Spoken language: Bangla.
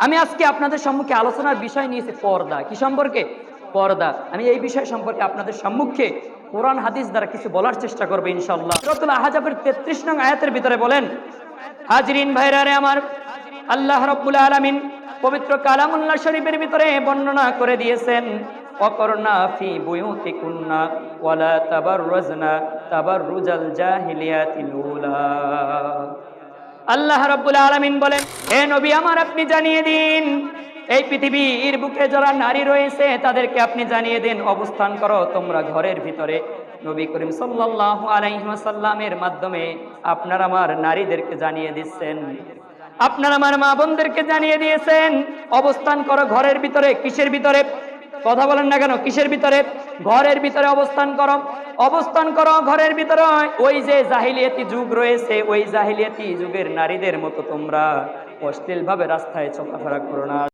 আমি আজকে আপনাদের সম্মুখে আলোচনার বিষয় নিয়েছি পর্দা। কি সম্পর্কে? পর্দা। আমি এই বিষয় সম্পর্কে আপনাদের সম্মুখে কোরআন হাদিস দ্বারা কিছু বলার চেষ্টা করবো ইনশাআল্লাহ। সূরাতুল আহজাবের 33 নং আয়াতের ভিতরে বলেন, হাজরিন ভাইরারে আমার, আল্লাহ রাব্বুল আলামিন পবিত্র কালামুল্লাহ শরীফের ভিতরে বর্ণনা করে দিয়েছেন, ওয়াকরনা ফি বুয়ুতিকুন্না ওয়ালা তাবাররাজনা তাবাররুজাল জাহিলিয়াতিল উলা। আল্লাহ রাব্বুল আলামিন বলেন, হে নবী আমার, আপনি জানিয়ে দিন, এই পৃথিবীর বুকে যারা নারী রয়েছে তাদেরকে আপনি জানিয়ে দিন, অবস্থান করো তোমরা ঘরের ভিতরে। নবী করিম সাল্লাল্লাহু আলাইহি ওয়াসাল্লামের মাধ্যমে আপনার আমার নারীদেরকে জানিয়ে দিচ্ছেন, আপনার আমার মা বোনদেরকে জানিয়ে দিয়েছেন, অবস্থান করো ঘরের ভিতরে। কিসের ভিতরে? কথা বলেন না কেন? কিসের ভিতরে? ঘরের ভিতরে অবস্থান করো। অবস্থান করো ঘরের ভিতরে। ওই যে জাহিলিয়াতি যুগ রয়েছে, ওই জাহিলিয়াতি যুগের নারীদের মতো তোমরা অশ্লীল ভাবে রাস্তায় চলাফেরা করো না।